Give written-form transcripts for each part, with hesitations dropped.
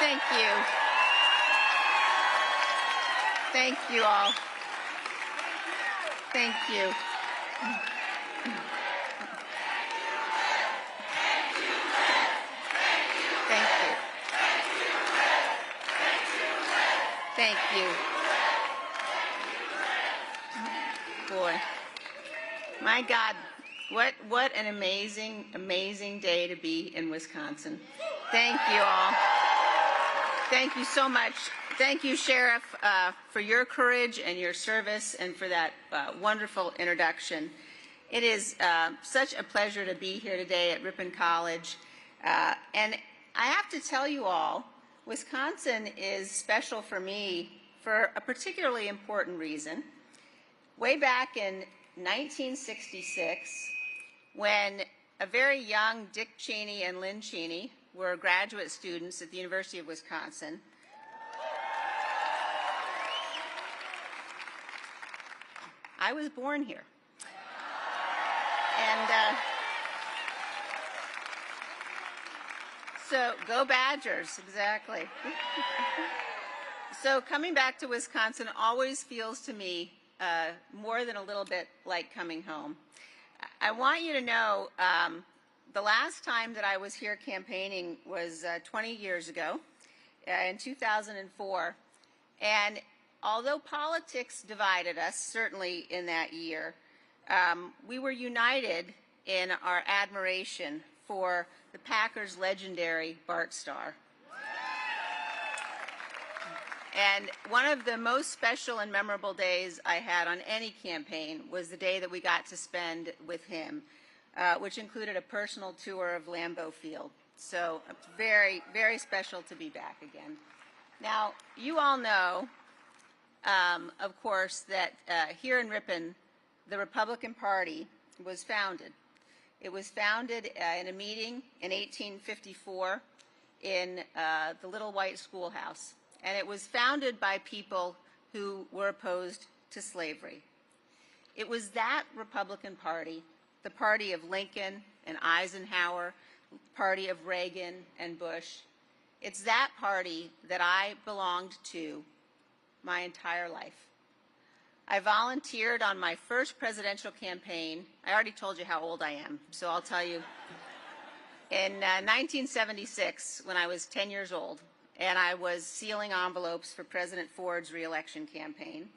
Thank you. Thank you all. Thank you. Thank you. Thank you. Boy, my God, what an amazing, amazing day to be in Wisconsin. Thank you all. Thank you so much. Thank you, Sheriff, for your courage and your service and for that wonderful introduction. It is such a pleasure to be here today at Ripon College. And I have to tell you all, Wisconsin is special for me for a particularly important reason. Way back in 1966, when a very young Dick Cheney and Lynn Cheney were graduate students at the University of Wisconsin, I was born here. And so go Badgers, exactly. So coming back to Wisconsin always feels to me more than a little bit like coming home. I want you to know the last time that I was here campaigning was 20 years ago, in 2004. And although politics divided us, certainly in that year, we were united in our admiration for the Packers' legendary Bart Starr. And one of the most special and memorable days I had on any campaign was the day that we got to spend with him, which included a personal tour of Lambeau Field. So it's very, very special to be back again. Now, you all know, of course, that here in Ripon, the Republican Party was founded. It was founded in a meeting in 1854 in the Little White Schoolhouse. And it was founded by people who were opposed to slavery. It was that Republican Party, the party of Lincoln and Eisenhower, party of Reagan and Bush. It's that party that I belonged to my entire life. I volunteered on my first presidential campaign. I already told you how old I am, so I'll tell you. In 1976, when I was 10 years old, and I was sealing envelopes for President Ford's re-election campaign,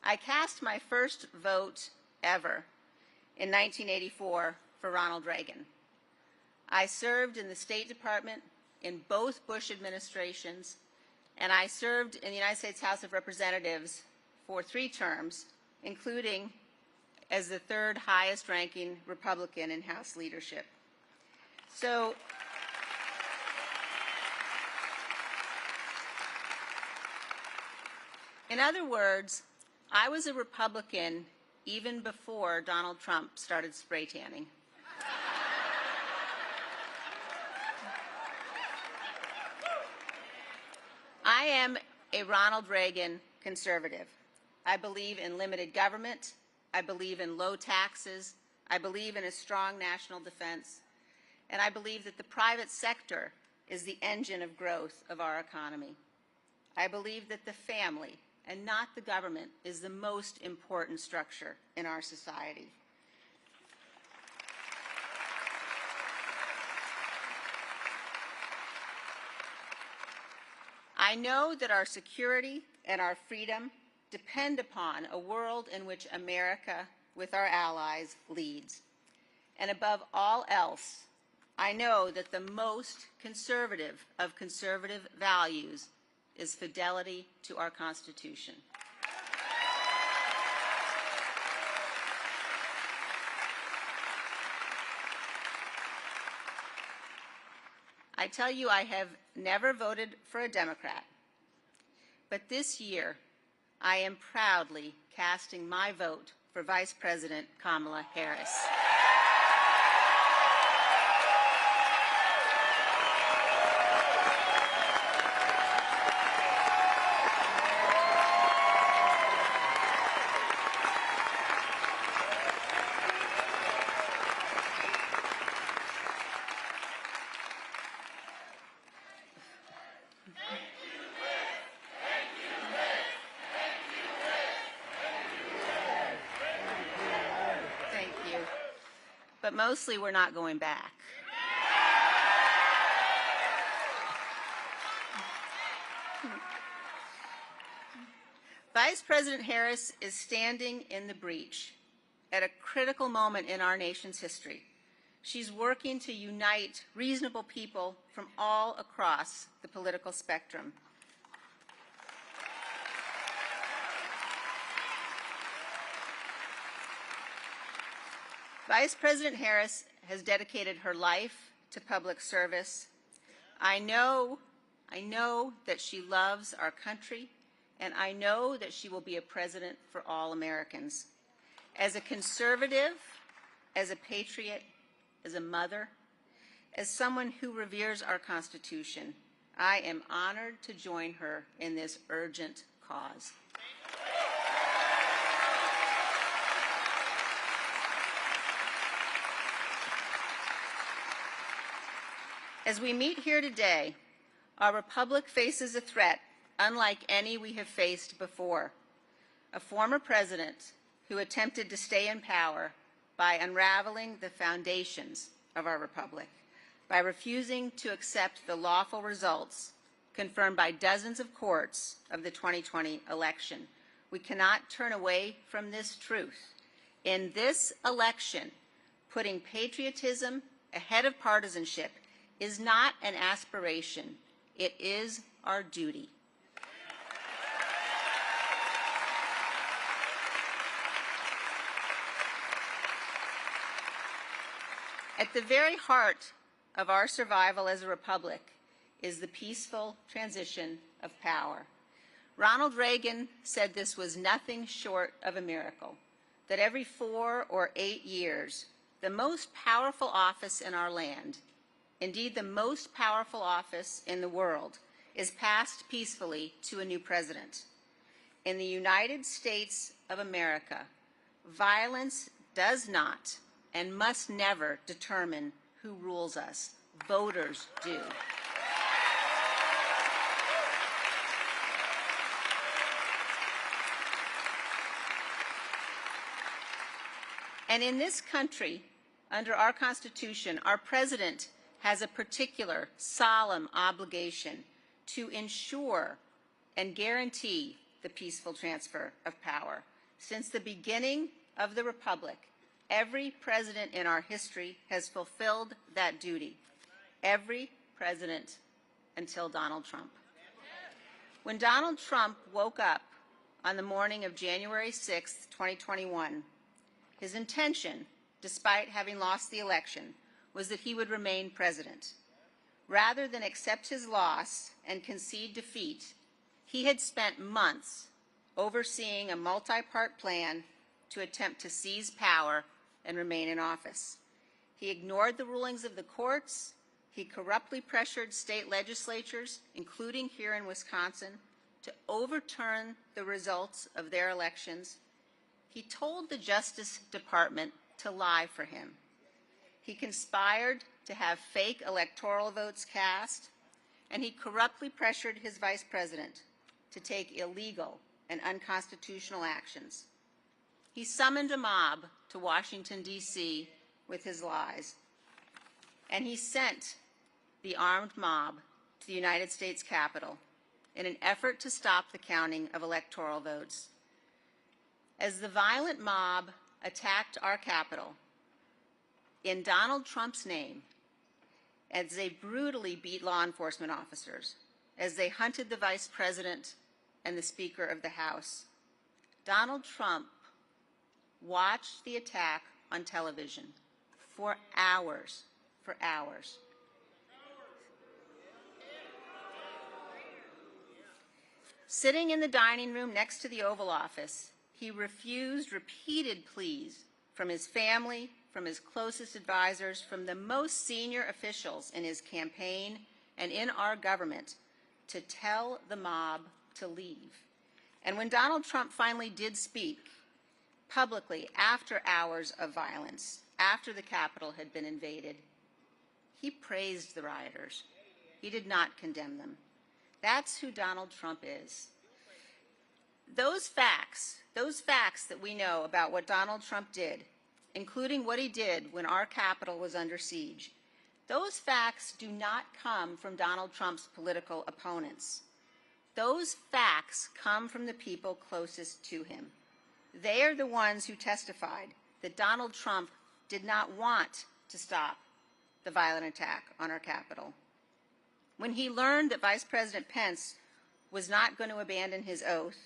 I cast my first vote ever in 1984 for Ronald Reagan. I served in the State Department in both Bush administrations, and I served in the United States House of Representatives for 3 terms, including as the 3rd highest ranking Republican in House leadership. So, in other words, I was a Republican even before Donald Trump started spray tanning. I am a Ronald Reagan conservative. I believe in limited government. I believe in low taxes. I believe in a strong national defense. And I believe that the private sector is the engine of growth of our economy. I believe that the family and not the government is the most important structure in our society. I know that our security and our freedom depend upon a world in which America, with our allies, leads. And above all else, I know that the most conservative of conservative values is fidelity to our Constitution. I tell you, I have never voted for a Democrat, but this year I am proudly casting my vote for Vice President Kamala Harris. but mostly we're not going back. Vice President Harris is standing in the breach at a critical moment in our nation's history. She's working to unite reasonable people from all across the political spectrum. Vice President Harris has dedicated her life to public service. I know that she loves our country, and I know that she will be a president for all Americans. As a conservative, as a patriot, as a mother, as someone who reveres our Constitution, I am honored to join her in this urgent cause. As we meet here today, our republic faces a threat unlike any we have faced before. A former president who attempted to stay in power by unraveling the foundations of our republic, by refusing to accept the lawful results confirmed by dozens of courts of the 2020 election. We cannot turn away from this truth. In this election, putting patriotism ahead of partisanship is not an aspiration. It is our duty. At the very heart of our survival as a republic is the peaceful transition of power. Ronald Reagan said this was nothing short of a miracle, that every 4 or 8 years, the most powerful office in our land, indeed the most powerful office in the world, is passed peacefully to a new president. In the United States of America, violence does not and must never determine who rules us. Voters do. And in this country, under our Constitution, our president has a particular solemn obligation to ensure and guarantee the peaceful transfer of power. Since the beginning of the republic, every president in our history has fulfilled that duty. Every president until Donald Trump. When Donald Trump woke up on the morning of January 6, 2021, his intention, despite having lost the election, was that he would remain president. Rather than accept his loss and concede defeat, he had spent months overseeing a multi-part plan to attempt to seize power and remain in office. He ignored the rulings of the courts. He corruptly pressured state legislatures, including here in Wisconsin, to overturn the results of their elections. He told the Justice Department to lie for him. He conspired to have fake electoral votes cast, and he corruptly pressured his vice president to take illegal and unconstitutional actions. He summoned a mob to Washington, D.C. with his lies, and he sent the armed mob to the United States Capitol in an effort to stop the counting of electoral votes. As the violent mob attacked our Capitol, in Donald Trump's name, as they brutally beat law enforcement officers, as they hunted the Vice President and the Speaker of the House, Donald Trump watched the attack on television for hours, Sitting in the dining room next to the Oval Office, he refused repeated pleas from his family, from his closest advisors, from the most senior officials in his campaign and in our government to tell the mob to leave. And when Donald Trump finally did speak publicly after hours of violence, after the Capitol had been invaded, he praised the rioters. He did not condemn them. That's who Donald Trump is. Those facts that we know about what Donald Trump did including what he did when our Capitol was under siege, those facts do not come from Donald Trump's political opponents. Those facts come from the people closest to him. They are the ones who testified that Donald Trump did not want to stop the violent attack on our Capitol. When he learned that Vice President Pence was not going to abandon his oath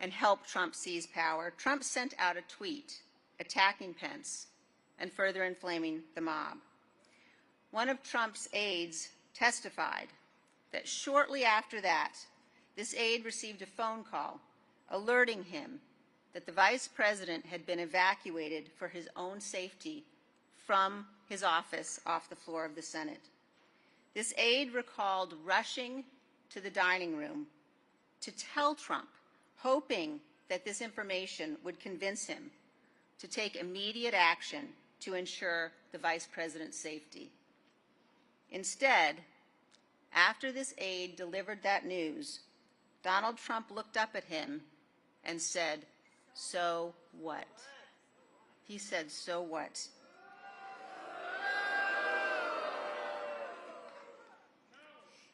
and help Trump seize power, Trump sent out a tweet attacking Pence and further inflaming the mob. One of Trump's aides testified that shortly after that, this aide received a phone call alerting him that the Vice President had been evacuated for his own safety from his office off the floor of the Senate. This aide recalled rushing to the dining room to tell Trump, hoping that this information would convince him to take immediate action to ensure the Vice President's safety. Instead, after this aide delivered that news, Donald Trump looked up at him and said, "So what?" He said, "So what?"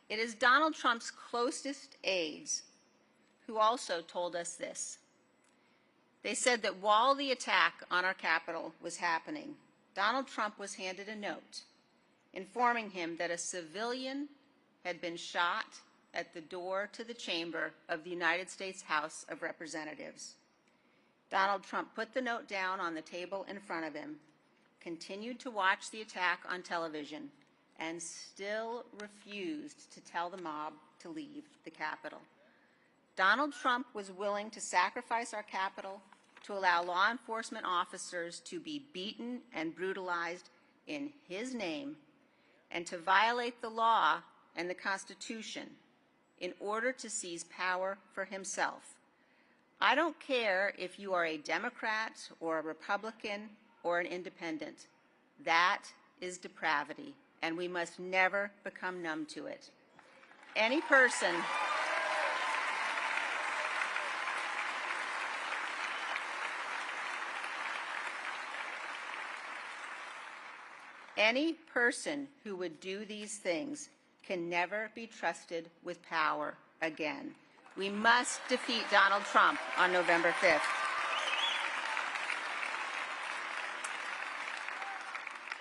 It is Donald Trump's closest aides who also told us this. They said that while the attack on our Capitol was happening, Donald Trump was handed a note informing him that a civilian had been shot at the door to the chamber of the United States House of Representatives. Donald Trump put the note down on the table in front of him, continued to watch the attack on television, and still refused to tell the mob to leave the Capitol. Donald Trump was willing to sacrifice our Capitol to allow law enforcement officers to be beaten and brutalized in his name and to violate the law and the Constitution in order to seize power for himself. I don't care if you are a Democrat or a Republican or an independent. That is depravity, and we must never become numb to it. Any person who would do these things can never be trusted with power again. We must defeat Donald Trump on November 5th.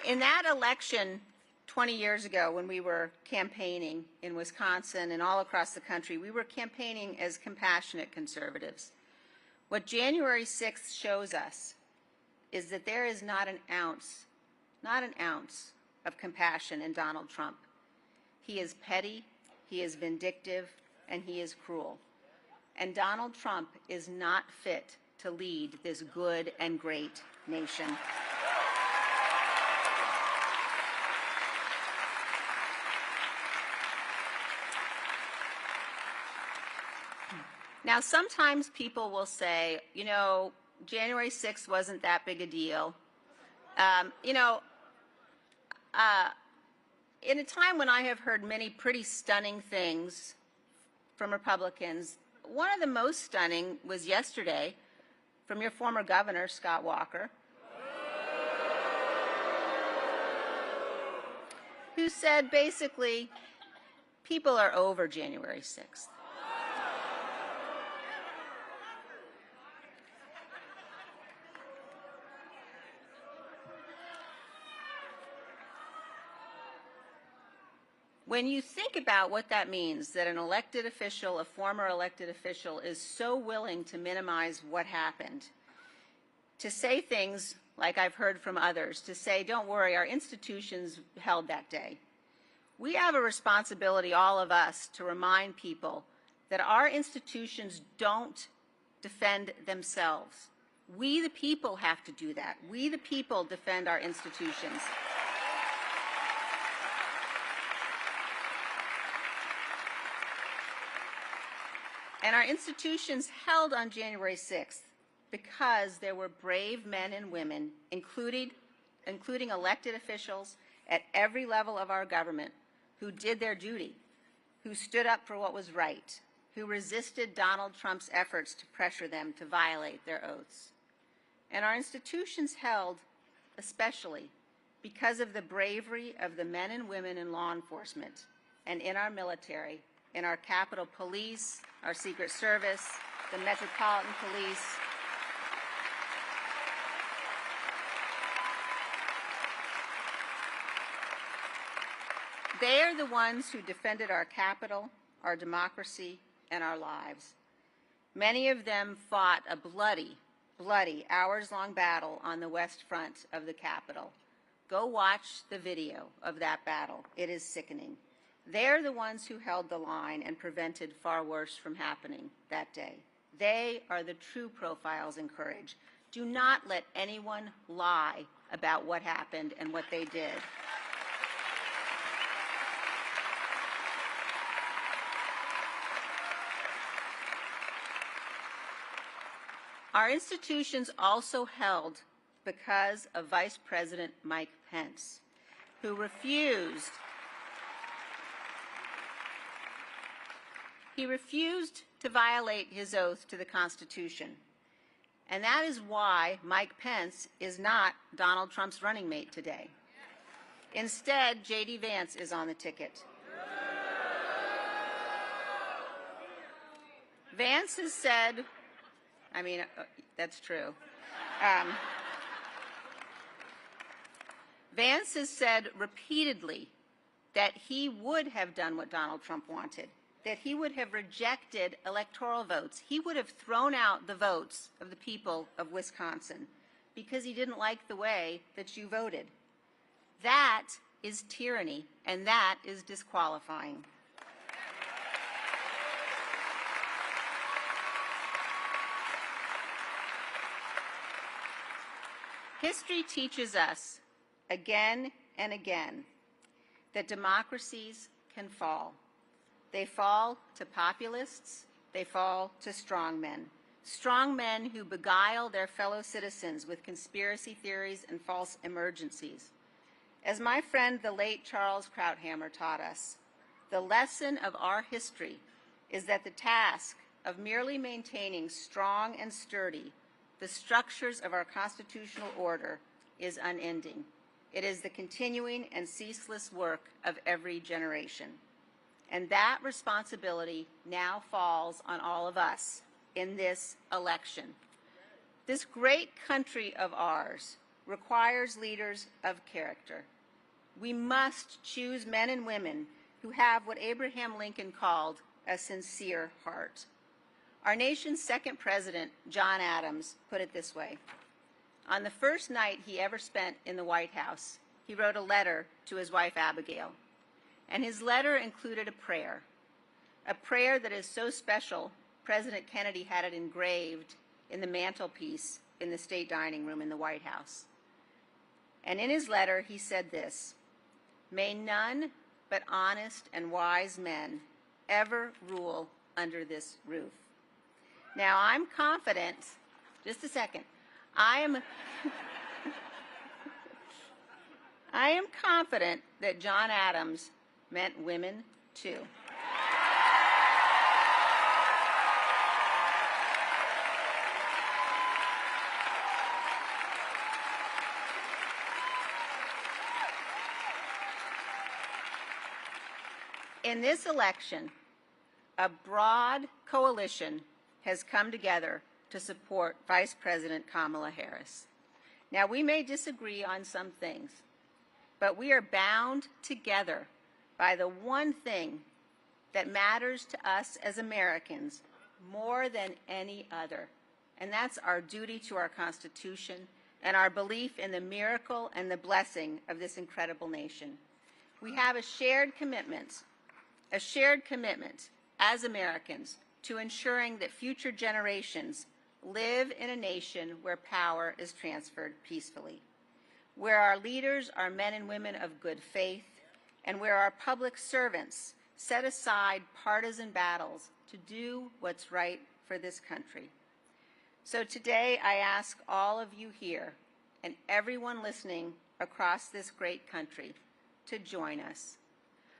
In that election 20 years ago, when we were campaigning in Wisconsin and all across the country, we were campaigning as compassionate conservatives. What January 6th shows us is that there is not an ounce of compassion in Donald Trump. He is petty, he is vindictive, and he is cruel. And Donald Trump is not fit to lead this good and great nation. Now, sometimes people will say, you know, January 6th wasn't that big a deal. In a time when I have heard many pretty stunning things from Republicans, one of the most stunning was yesterday from your former governor, Scott Walker, who said basically, people are over January 6th. When you think about what that means, that an elected official, a former elected official, is so willing to minimize what happened, to say things like I've heard from others, to say, don't worry, our institutions held that day. We have a responsibility, all of us, to remind people that our institutions don't defend themselves. We, the people, have to do that. We, the people, defend our institutions. And our institutions held on January 6th because there were brave men and women, including elected officials at every level of our government, who did their duty, who stood up for what was right, who resisted Donald Trump's efforts to pressure them to violate their oaths. And our institutions held especially because of the bravery of the men and women in law enforcement and in our military, in our Capitol Police, our Secret Service, the Metropolitan Police. They are the ones who defended our Capitol, our democracy, and our lives. Many of them fought a bloody, hours-long battle on the west front of the Capitol. Go watch the video of that battle. It is sickening. They're the ones who held the line and prevented far worse from happening that day. They are the true profiles in courage. Do not let anyone lie about what happened and what they did. Our institutions also held because of Vice President Mike Pence, who refused to violate his oath to the Constitution. And that is why Mike Pence is not Donald Trump's running mate today. Instead, J.D. Vance is on the ticket. Vance has said, that's true. Vance has said repeatedly that he would have done what Donald Trump wanted, that he would have rejected electoral votes. He would have thrown out the votes of the people of Wisconsin because he didn't like the way that you voted. That is tyranny, and that is disqualifying. History teaches us again and again that democracies can fall. They fall to populists, they fall to strong men who beguile their fellow citizens with conspiracy theories and false emergencies. As my friend, the late Charles Krauthammer, taught us, the lesson of our history is that the task of merely maintaining strong and sturdy the structures of our constitutional order is unending. It is the continuing and ceaseless work of every generation. And that responsibility now falls on all of us in this election. This great country of ours requires leaders of character. We must choose men and women who have what Abraham Lincoln called a sincere heart. Our nation's second president, John Adams, put it this way. On the first night he ever spent in the White House, he wrote a letter to his wife, Abigail. And his letter included a prayer that is so special, President Kennedy had it engraved in the mantelpiece in the state dining room in the White House. And in his letter, he said this, "May none but honest and wise men ever rule under this roof." Now, I'm confident, just a second, I am confident that John Adams meant women too. In this election, a broad coalition has come together to support Vice President Kamala Harris. Now, we may disagree on some things, but we are bound together by the one thing that matters to us as Americans more than any other, and that's our duty to our Constitution and our belief in the miracle and the blessing of this incredible nation. We have a shared commitment as Americans to ensuring that future generations live in a nation where power is transferred peacefully, where our leaders are men and women of good faith, and where our public servants set aside partisan battles to do what's right for this country. So today I ask all of you here and everyone listening across this great country to join us.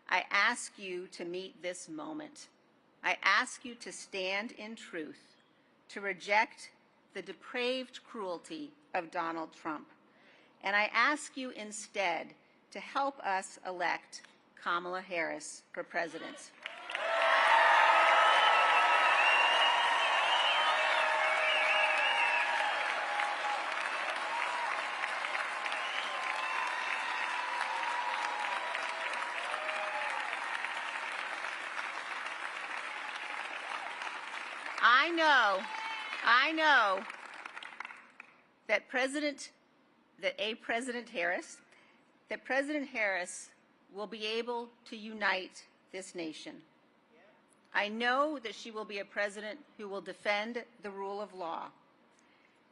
I ask you to meet this moment. I ask you to stand in truth, to reject the depraved cruelty of Donald Trump, And I ask you instead to help us elect Kamala Harris for president. I know that President Harris will be able to unite this nation. I know that she will be a president who will defend the rule of law.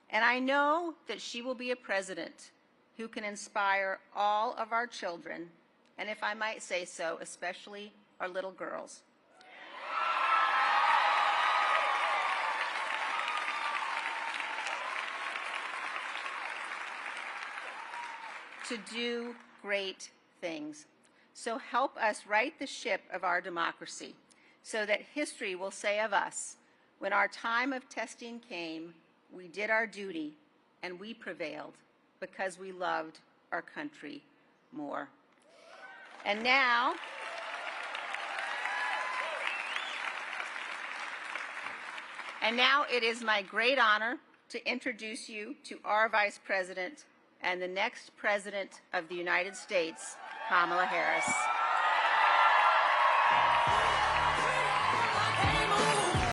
And I know that she will be a president who can inspire all of our children, and if I might say so, especially our little girls. To do great things. So help us right the ship of our democracy so that history will say of us, when our time of testing came, we did our duty and we prevailed because we loved our country more. And now, it is my great honor to introduce you to our Vice President and the next President of the United States, Kamala Harris.